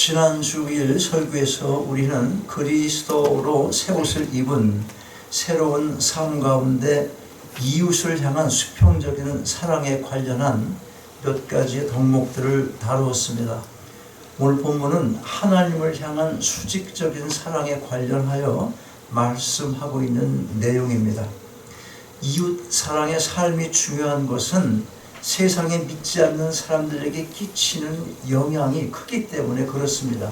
지난 주일 설교에서 우리는 그리스도로 새 옷을 입은 새로운 삶 가운데 이웃을 향한 수평적인 사랑에 관련한 몇 가지의 덕목들을 다루었습니다. 오늘 본문은 하나님을 향한 수직적인 사랑에 관련하여 말씀하고 있는 내용입니다. 이웃 사랑의 삶이 중요한 것은 세상에 믿지 않는 사람들에게 끼치는 영향이 크기 때문에 그렇습니다.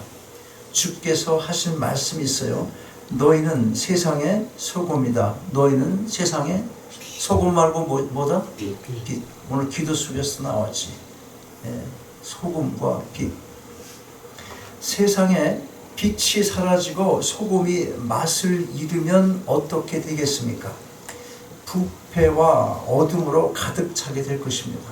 주께서 하신 말씀이 있어요. 너희는 세상의 소금이다. 너희는 세상의 소금 말고 뭐다? 빛. 오늘 기도 속에서 나왔지. 소금과 빛. 세상에 빛이 사라지고 소금이 맛을 잃으면 어떻게 되겠습니까? 부패와 어둠으로 가득 차게 될 것입니다.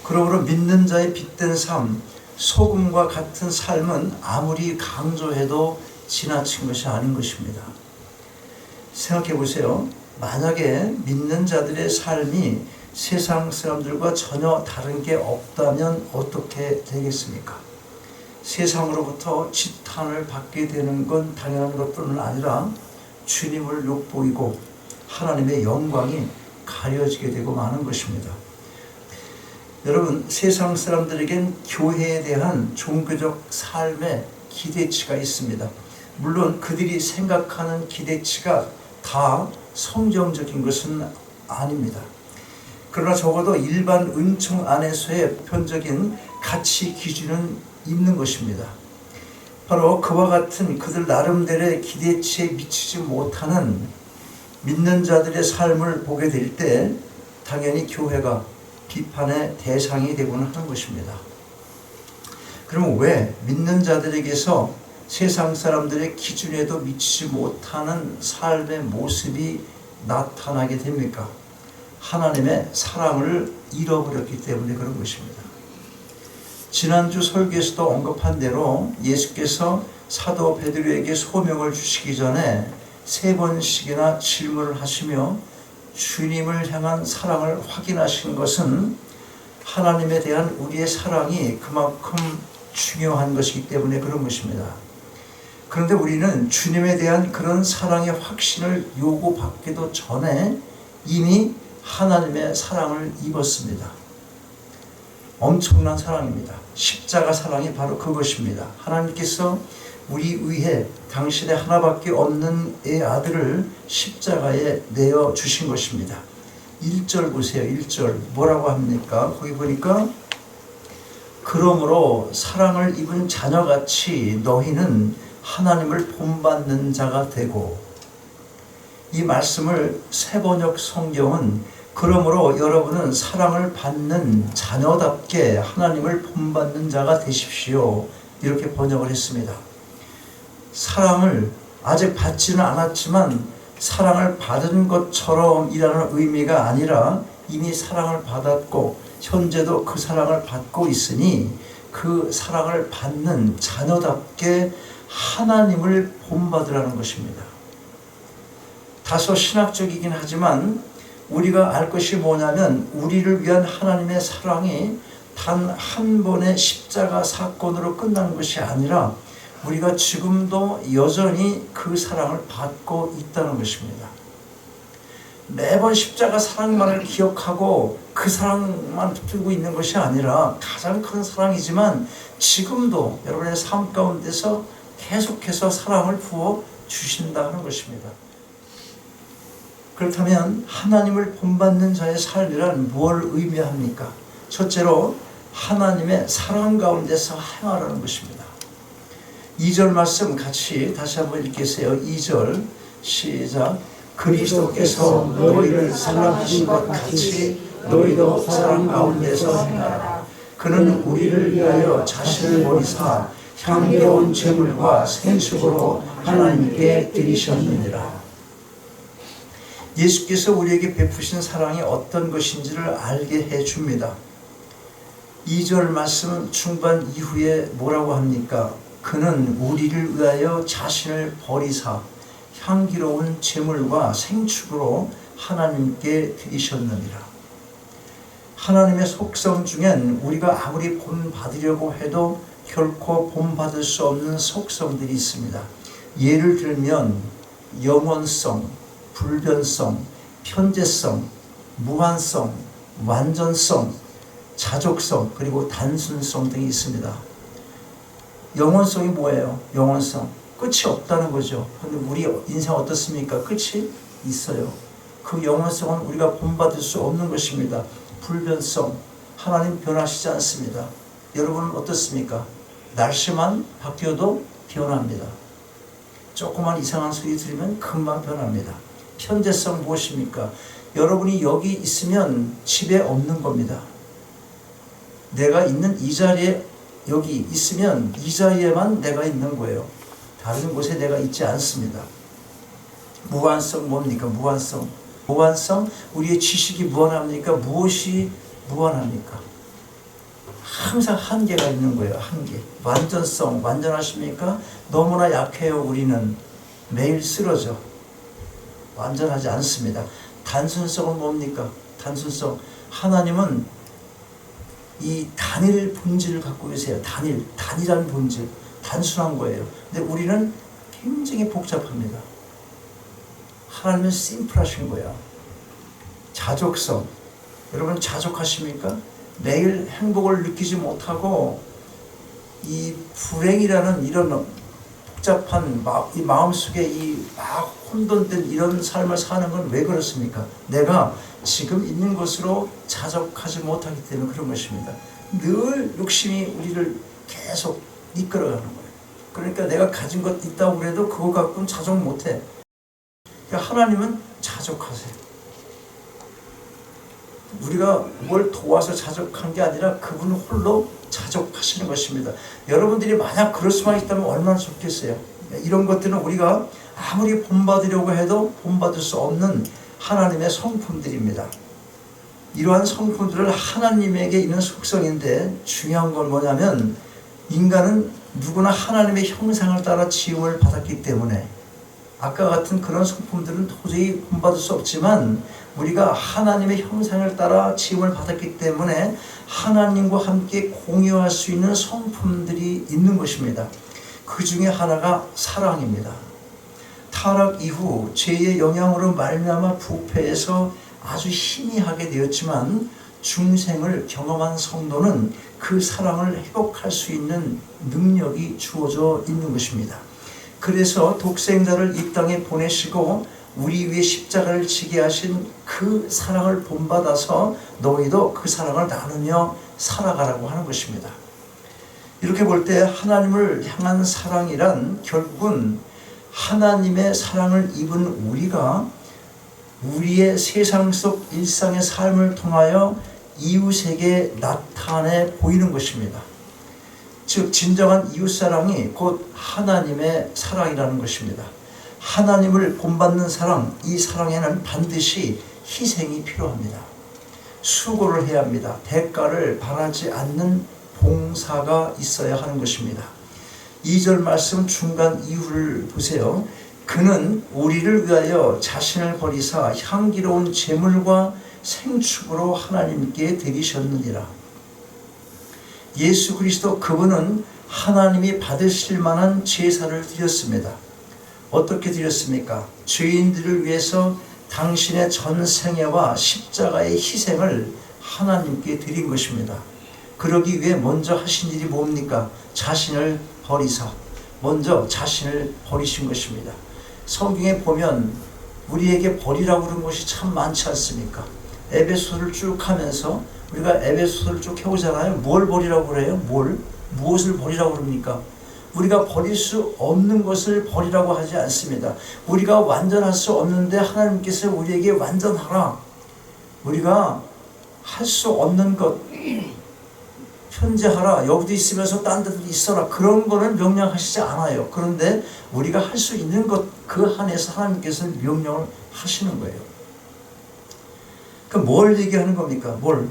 그러므로 믿는 자의 빛된 삶, 소금과 같은 삶은 아무리 강조해도 지나친 것이 아닌 것입니다. 생각해 보세요. 만약에 믿는 자들의 삶이 세상 사람들과 전혀 다른 게 없다면 어떻게 되겠습니까? 세상으로부터 지탄을 받게 되는 건 당연한 것뿐만 아니라 주님을 욕보이고 하나님의 영광이 가려지게 되고 마는 것입니다. 여러분, 세상 사람들에겐 교회에 대한 종교적 삶의 기대치가 있습니다. 물론 그들이 생각하는 기대치가 다 성경적인 것은 아닙니다. 그러나 적어도 일반 은총 안에서의 보편적인 가치 기준은 있는 것입니다. 바로 그와 같은 그들 나름대로의 기대치에 미치지 못하는 믿는 자들의 삶을 보게 될 때 당연히 교회가 비판의 대상이 되고는 하는 것입니다. 그러면 왜 믿는 자들에게서 세상 사람들의 기준에도 미치지 못하는 삶의 모습이 나타나게 됩니까? 하나님의 사랑을 잃어버렸기 때문에 그런 것입니다. 지난주 설교에서도 언급한 대로 예수께서 사도 베드로에게 소명을 주시기 전에 3번씩이나 질문을 하시며 주님을 향한 사랑을 확인하신 것은 하나님에 대한 우리의 사랑이 그만큼 중요한 것이기 때문에 그런 것입니다. 그런데 우리는 주님에 대한 그런 사랑의 확신을 요구받기도 전에 이미 하나님의 사랑을 입었습니다. 엄청난 사랑입니다. 십자가 사랑이 바로 그것입니다. 하나님께서 우리 위해 당신의 하나밖에 없는 애 아들을 십자가에 내어 주신 것입니다. 1절 보세요. 1절 뭐라고 합니까? 거기 보니까 그러므로 사랑을 입은 자녀같이 너희는 하나님을 본받는 자가 되고, 이 말씀을 새번역 성경은 그러므로 여러분은 사랑을 받는 자녀답게 하나님을 본받는 자가 되십시오, 이렇게 번역을 했습니다. 사랑을 아직 받지는 않았지만 사랑을 받은 것처럼 이라는 의미가 아니라 이미 사랑을 받았고 현재도 그 사랑을 받고 있으니 그 사랑을 받는 자녀답게 하나님을 본받으라는 것입니다. 다소 신학적이긴 하지만 우리가 알 것이 뭐냐면 우리를 위한 하나님의 사랑이 단 한 번의 십자가 사건으로 끝난 것이 아니라 우리가 지금도 여전히 그 사랑을 받고 있다는 것입니다. 매번 십자가 사랑만을 기억하고 그 사랑만 붙들고 있는 것이 아니라 가장 큰 사랑이지만 지금도 여러분의 삶 가운데서 계속해서 사랑을 부어 주신다는 것입니다. 그렇다면 하나님을 본받는 자의 삶이란 뭘 의미합니까? 첫째로 하나님의 사랑 가운데서 행하라는 것입니다. 2절 말씀 같이 다시 한번 읽겠어요. 2절 시작. 그리스도께서 너희를 사랑하신 것 같이 너희도 사랑 가운데서 행하라. 그는 우리를 위하여 자신을 버리사 향기로운 제물과 생수로 하나님께 드리셨느니라. 예수께서 우리에게 베푸신 사랑이 어떤 것인지를 알게 해줍니다. 2절 말씀 중반 이후에 뭐라고 합니까? 그는 우리를 위하여 자신을 버리사 향기로운 제물과 생축으로 하나님께 드리셨느니라. 하나님의 속성 중엔 우리가 아무리 본받으려고 해도 결코 본받을 수 없는 속성들이 있습니다. 예를 들면 영원성, 불변성, 편재성, 무한성, 완전성, 자족성, 그리고 단순성 등이 있습니다. 영원성이 뭐예요? 영원성. 끝이 없다는 거죠. 근데 우리 인생 어떻습니까? 끝이 있어요. 그 영원성은 우리가 본받을 수 없는 것입니다. 불변성, 하나님 변하시지 않습니다. 여러분은 어떻습니까? 날씨만 바뀌어도 변합니다. 조그만 이상한 소리 들으면 금방 변합니다. 편재성 무엇입니까? 여러분이 여기 있으면 집에 없는 겁니다. 내가 있는 이 자리에 여기 있으면 이 자리에만 내가 있는 거예요. 다른 곳에 내가 있지 않습니다. 무한성 뭡니까? 무한성. 무한성, 우리의 지식이 무한합니까? 무엇이 무한합니까? 항상 한계가 있는 거예요. 한계. 완전성, 완전하십니까? 너무나 약해요. 우리는 매일 쓰러져. 완전하지 않습니다. 단순성은 뭡니까? 단순성. 하나님은 이 단일 본질을 갖고 계세요. 단일한 본질. 단순한 거예요. 근데 우리는 굉장히 복잡합니다. 하나님은 심플하신 거야. 자족성. 여러분 자족하십니까? 매일 행복을 느끼지 못하고 이 불행이라는 이런 복잡한 이 마음속에 이 막 혼돈된 이런 삶을 사는 건 왜 그렇습니까? 내가 지금 있는 것으로 자족하지 못하기 때문에 그런 것입니다. 늘 욕심이 우리를 계속 이끌어가는 거예요. 그러니까 내가 가진 것 있다고 그래도 그거 갖고는 자족 못해. 그러니까 하나님은 자족하세요. 우리가 뭘 도와서 자족한 게 아니라 그분 홀로 자족하시는 것입니다. 여러분들이 만약 그럴 수만 있다면 얼마나 좋겠어요. 이런 것들은 우리가 아무리 본받으려고 해도 본받을 수 없는 하나님의 성품들입니다. 이러한 성품들을 하나님에게 있는 속성인데 중요한 건 뭐냐면 인간은 누구나 하나님의 형상을 따라 지음을 받았기 때문에 아까 같은 그런 성품들은 도저히 본받을 수 없지만 우리가 하나님의 형상을 따라 지음을 받았기 때문에 하나님과 함께 공유할 수 있는 성품들이 있는 것입니다. 그 중에 하나가 사랑입니다. 타락 이후 죄의 영향으로 말미암아 부패해서 아주 희미하게 되었지만 중생을 경험한 성도는 그 사랑을 회복할 수 있는 능력이 주어져 있는 것입니다. 그래서 독생자를 이 땅에 보내시고 우리 위에 십자가를 지게 하신 그 사랑을 본받아서 너희도 그 사랑을 나누며 살아가라고 하는 것입니다. 이렇게 볼 때 하나님을 향한 사랑이란 결국은 하나님의 사랑을 입은 우리가 우리의 세상 속 일상의 삶을 통하여 이웃에게 나타내 보이는 것입니다. 즉 진정한 이웃사랑이 곧 하나님의 사랑이라는 것입니다. 하나님을 본받는 사랑, 이 사랑에는 반드시 희생이 필요합니다. 수고를 해야 합니다. 대가를 바라지 않는 봉사가 있어야 하는 것입니다. 2절 말씀 중간 이유를 보세요. 그는 우리를 위하여 자신을 버리사 향기로운 제물과 생축으로 하나님께 드리셨느니라. 예수 그리스도 그분은 하나님이 받으실 만한 제사를 드렸습니다. 어떻게 드렸습니까? 죄인들을 위해서 당신의 전생애와 십자가의 희생을 하나님께 드린 것입니다. 그러기 위해 먼저 하신 일이 뭡니까? 자신을 버리사. 먼저 자신을 버리신 것입니다. 성경에 보면 우리에게 버리라고 그런 것이 참 많지 않습니까? 에베소를 쭉 하면서 우리가 에베소를 쭉 해오잖아요. 뭘 버리라고 그래요? 무엇을 버리라고 그럽니까? 우리가 버릴 수 없는 것을 버리라고 하지 않습니다. 우리가 완전할 수 없는데 하나님께서 우리에게 완전하라. 우리가 할 수 없는 것 편재하라. 여기도 있으면서 딴 데도 있어라. 그런 거는 명령하시지 않아요. 그런데 우리가 할 수 있는 것 그 한에서 하나님께서 명령을 하시는 거예요. 그럼 뭘 얘기하는 겁니까? 뭘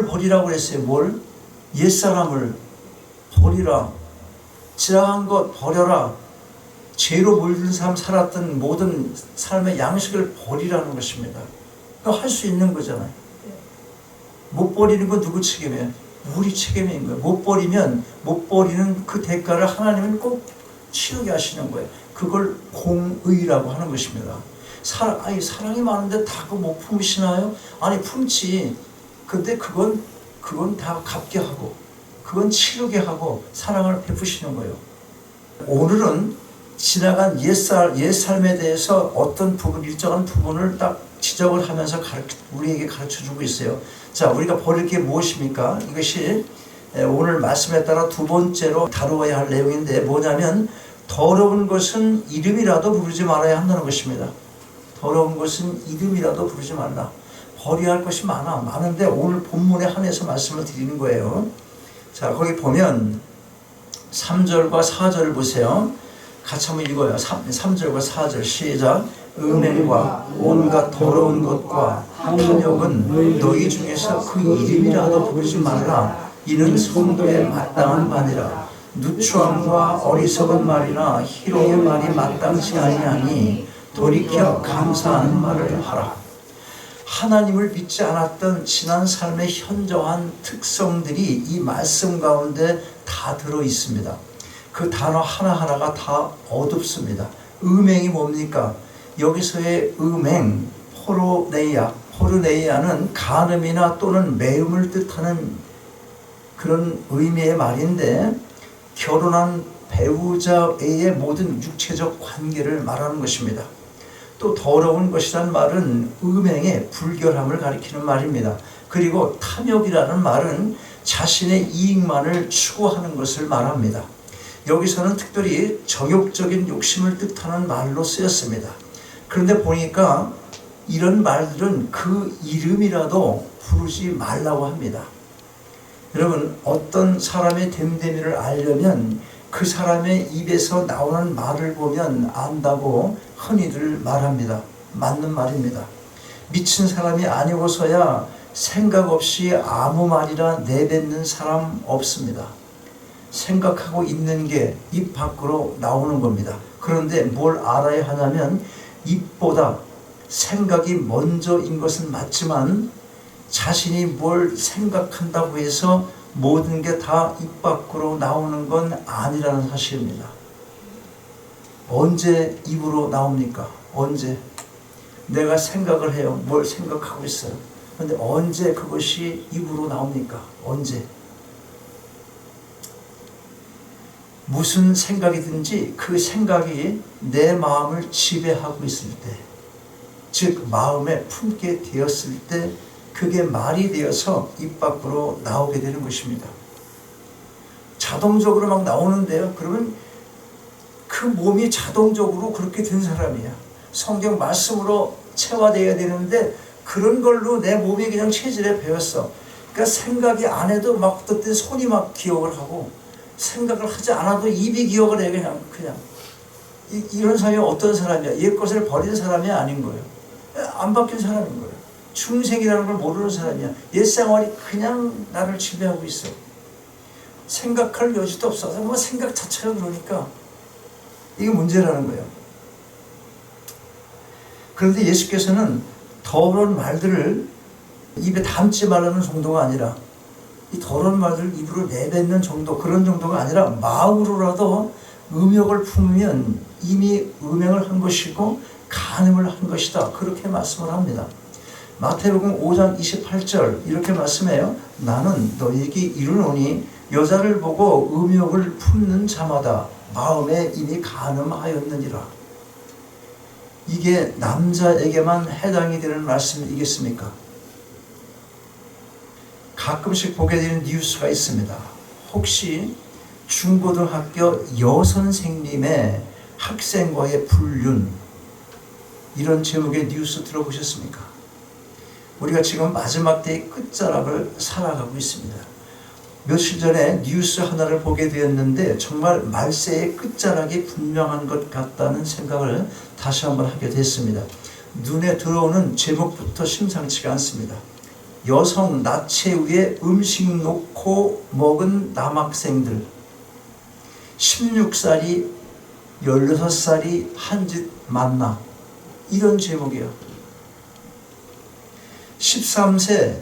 버리라고 그랬어요? 옛사람을 버리라. 지나간 것 버려라. 죄로 물든 삶 살았던 모든 삶의 양식을 버리라는 것입니다. 그거 할 수 있는 거잖아요. 못 버리는 건 누구 책임이에요? 우리 책임인 거예요. 못 버리면 못 버리는 그 대가를 하나님은 꼭 치르게 하시는 거예요. 그걸 공의라고 하는 것입니다. 사랑이 많은데 다 그 못 품으시나요? 아니 품지. 근데 그건 다 갚게 하고 그건 치르게 하고 사랑을 베푸시는 거예요. 오늘은 지나간 옛삶에 대해서 어떤 부분, 일정한 부분을 딱 지적을 하면서 우리에게 가르쳐주고 있어요. 자, 우리가 버릴 게 무엇입니까? 이것이 오늘 말씀에 따라 두 번째로 다루어야 할 내용인데 뭐냐면 더러운 것은 이름이라도 부르지 말아야 한다는 것입니다. 더러운 것은 이름이라도 부르지 말라. 버려야 할 것이 많은데 오늘 본문에 한해서 말씀을 드리는 거예요. 자, 거기 보면 3절과 4절을 보세요. 같이 한번 읽어요. 3절과 4절 시작. 음행과 온갖 더러운 것과 탐욕은 너희 중에서 그 이름이라도 부르지 말라. 이는 성도에 마땅한 바니라. 누추함과 어리석은 말이나 희롱의 말이 마땅치 아니하니 돌이켜 감사하는 말을 하라. 하나님을 믿지 않았던 지난 삶의 현저한 특성들이 이 말씀 가운데 다 들어 있습니다. 그 단어 하나하나가 다 어둡습니다. 음행이 뭡니까? 여기서의 음행, 포르네이아는 간음이나 또는 매음을 뜻하는 그런 의미의 말인데 결혼한 배우자의 모든 육체적 관계를 말하는 것입니다. 또 더러운 것이란 말은 음행의 불결함을 가리키는 말입니다. 그리고 탐욕이라는 말은 자신의 이익만을 추구하는 것을 말합니다. 여기서는 특별히 정욕적인 욕심을 뜻하는 말로 쓰였습니다. 그런데 보니까 이런 말들은 그 이름이라도 부르지 말라고 합니다. 여러분, 어떤 사람의 됨됨이를 알려면 그 사람의 입에서 나오는 말을 보면 안다고 흔히들 말합니다. 맞는 말입니다. 미친 사람이 아니고서야 생각 없이 아무 말이나 내뱉는 사람 없습니다. 생각하고 있는 게 입 밖으로 나오는 겁니다. 그런데 뭘 알아야 하냐면 입보다 생각이 먼저인 것은 맞지만 자신이 뭘 생각한다고 해서 모든 게 다 입 밖으로 나오는 건 아니라는 사실입니다. 언제 입으로 나옵니까? 언제? 내가 생각을 해요. 뭘 생각하고 있어요. 그런데 언제 그것이 입으로 나옵니까? 언제? 무슨 생각이든지 그 생각이 내 마음을 지배하고 있을 때, 즉 마음에 품게 되었을 때 그게 말이 되어서 입 밖으로 나오게 되는 것입니다. 자동적으로 막 나오는데요. 그러면 그 몸이 자동적으로 그렇게 된 사람이야. 성경 말씀으로 체화되어야 되는데 그런 걸로 내 몸이 그냥 체질에 배웠어. 그러니까 생각이 안 해도 막 어떨 때 손이 막 기억을 하고 생각을 하지 않아도 입이 기억을 해. 그냥 이런 사람이 어떤 사람이야? 옛 것을 버린 사람이 아닌 거예요. 안 바뀐 사람인 거예요. 중생이라는 걸 모르는 사람이야. 옛 생활이 그냥 나를 지배하고 있어. 생각할 여지도 없어. 뭐 생각 자체가 그러니까 이게 문제라는 거예요. 그런데 예수께서는 더러운 말들을 입에 담지 말라는 정도가 아니라 이 더러운 말들을 입으로 내뱉는 정도, 그런 정도가 아니라 마음으로라도 음욕을 품으면 이미 음행을 한 것이고 간음을 한 것이다. 그렇게 말씀을 합니다. 마태복음 5장 28절 이렇게 말씀해요. 나는 너희에게 이르노니 여자를 보고 음욕을 품는 자마다 마음에 이미 간음하였느니라. 이게 남자에게만 해당이 되는 말씀이겠습니까? 가끔씩 보게 되는 뉴스가 있습니다. 혹시 중고등학교 여선생님의 학생과의 불륜, 이런 제목의 뉴스 들어보셨습니까? 우리가 지금 마지막 때의 끝자락을 살아가고 있습니다. 며칠 전에 뉴스 하나를 보게 되었는데 정말 말세의 끝자락이 분명한 것 같다는 생각을 다시 한번 하게 됐습니다. 눈에 들어오는 제목부터 심상치가 않습니다. 여성 나체 위에 음식 놓고 먹은 남학생들, 16살이 16살이 한 짓 만나, 이런 제목이에요. 13세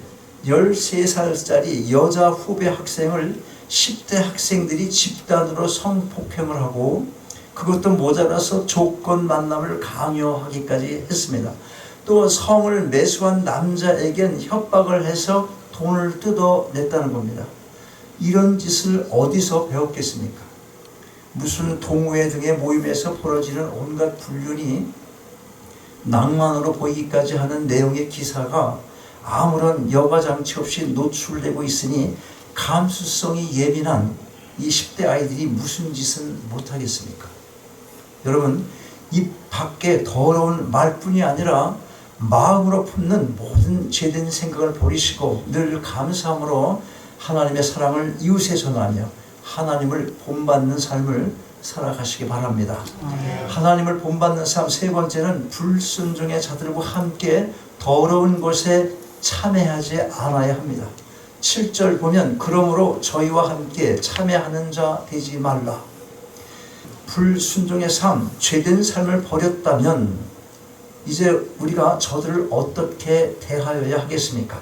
13살짜리 여자 후배 학생을 10대 학생들이 집단으로 성폭행을 하고 그것도 모자라서 조건 만남을 강요하기까지 했습니다. 또 성을 매수한 남자에겐 협박을 해서 돈을 뜯어냈다는 겁니다. 이런 짓을 어디서 배웠겠습니까? 무슨 동호회 등의 모임에서 벌어지는 온갖 불륜이 낭만으로 보이기까지 하는 내용의 기사가 아무런 여과장치 없이 노출되고 있으니 감수성이 예민한 이 10대 아이들이 무슨 짓은 못하겠습니까? 여러분, 입 밖에 더러운 말뿐이 아니라 마음으로 품는 모든 죄된 생각을 버리시고 늘 감사함으로 하나님의 사랑을 이웃에 전하며 하나님을 본받는 삶을 살아가시기 바랍니다. 하나님을 본받는 삶 세 번째는 불순종의 자들과 함께 더러운 것에 참여하지 않아야 합니다. 7절 보면 그러므로 저희와 함께 참여하는 자 되지 말라. 불순종의 삶, 죄된 삶을 버렸다면 이제 우리가 저들을 어떻게 대하여야 하겠습니까?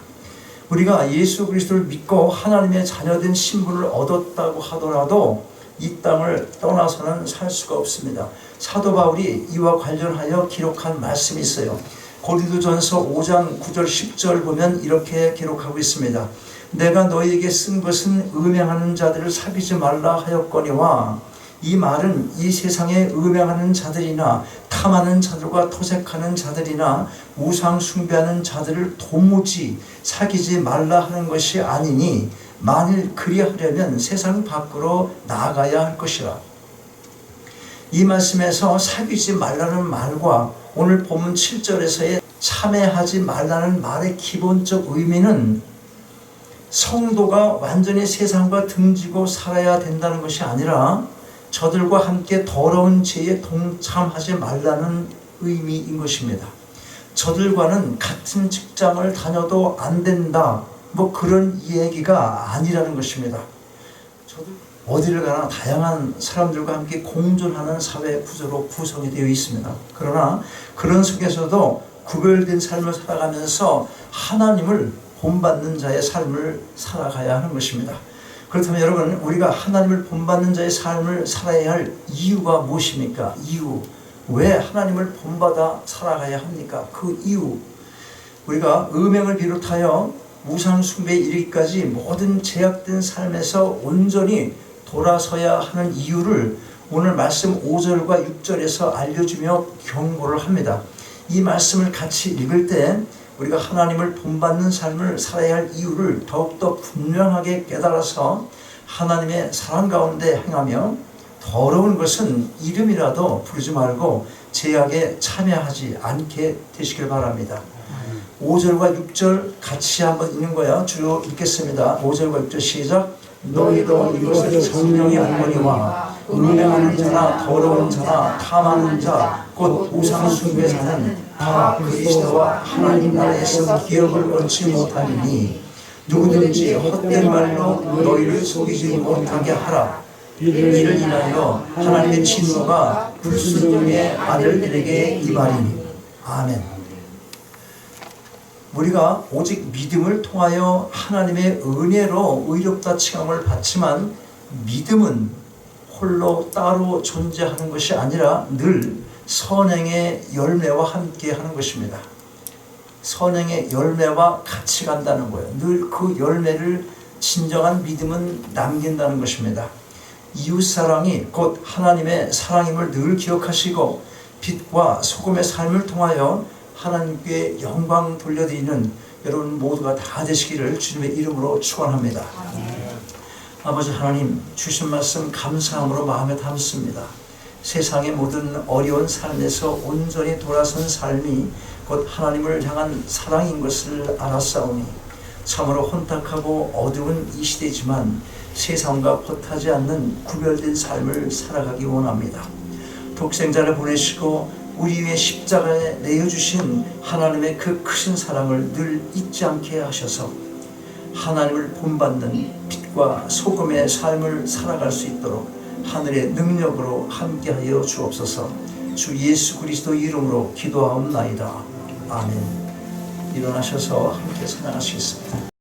우리가 예수 그리스도를 믿고 하나님의 자녀된 신분을 얻었다고 하더라도 이 땅을 떠나서는 살 수가 없습니다. 사도 바울이 이와 관련하여 기록한 말씀이 있어요. 고린도전서 5장 9절 10절 보면 이렇게 기록하고 있습니다. 내가 너희에게 쓴 것은 음행하는 자들을 사귀지 말라 하였거니와 이 말은 이 세상에 음행하는 자들이나 탐하는 자들과 토색하는 자들이나 우상 숭배하는 자들을 도무지 사귀지 말라 하는 것이 아니니 만일 그리하려면 세상 밖으로 나가야 할 것이라. 이 말씀에서 사귀지 말라는 말과 오늘 본문 7절에서의 참여하지 말라는 말의 기본적 의미는 성도가 완전히 세상과 등지고 살아야 된다는 것이 아니라 저들과 함께 더러운 죄에 동참하지 말라는 의미인 것입니다. 저들과는 같은 직장을 다녀도 안 된다, 뭐 그런 얘기가 아니라는 것입니다. 어디를 가나 다양한 사람들과 함께 공존하는 사회 구조로 구성이 되어 있습니다. 그러나 그런 속에서도 구별된 삶을 살아가면서 하나님을 본받는 자의 삶을 살아가야 하는 것입니다. 그렇다면 여러분, 우리가 하나님을 본받는 자의 삶을 살아야 할 이유가 무엇입니까? 이유. 왜 하나님을 본받아 살아가야 합니까? 그 이유. 우리가 음행을 비롯하여 우상 숭배에 이르기까지 모든 제약된 삶에서 온전히 돌아서야 하는 이유를 오늘 말씀 5절과 6절에서 알려주며 경고를 합니다. 이 말씀을 같이 읽을 때 우리가 하나님을 본받는 삶을 살아야 할 이유를 더욱더 분명하게 깨달아서 하나님의 사랑 가운데 행하며 더러운 것은 이름이라도 부르지 말고 제약에 참여하지 않게 되시길 바랍니다. 5절과 6절 같이 한번 읽는 거야. 주로 읽겠습니다. 5절과 6절 시작. 너희도 이것을 정령이 알거니와 음행하는 자나 더러운 자나 탐하는 자 곧 우상 숭배자는 다 그리스도와 하나님 나라에서 기업을 얻지 못하리니 누구든지 헛된 말로 너희를 속이지 못하게 하라. 이를 인하여 하나님의 진노가 불순종의 아들들에게 임하리니. 아멘. 우리가 오직 믿음을 통하여 하나님의 은혜로 의롭다 칭함을 받지만 믿음은 홀로 따로 존재하는 것이 아니라 늘 선행의 열매와 함께 하는 것입니다. 선행의 열매와 같이 간다는 거예요. 늘 그 열매를 진정한 믿음은 남긴다는 것입니다. 이웃사랑이 곧 하나님의 사랑임을 늘 기억하시고 빛과 소금의 삶을 통하여 하나님께 영광 돌려드리는 여러분 모두가 다 되시기를 주님의 이름으로 축원합니다. 아버지 하나님, 주신 말씀 감사함으로 마음에 담습니다. 세상의 모든 어려운 삶에서 온전히 돌아선 삶이 곧 하나님을 향한 사랑인 것을 알았사오니 참으로 혼탁하고 어두운 이 시대지만 세상과 벗하지 않는 구별된 삶을 살아가기 원합니다. 독생자를 보내시고 우리 위에 십자가에 내어주신 하나님의 그 크신 사랑을 늘 잊지 않게 하셔서 하나님을 본받는 빛과 소금의 삶을 살아갈 수 있도록 하늘의 능력으로 함께하여 주옵소서. 주 예수 그리스도 이름으로 기도하옵나이다. 아멘. 일어나셔서 함께 찬양하시겠습니다.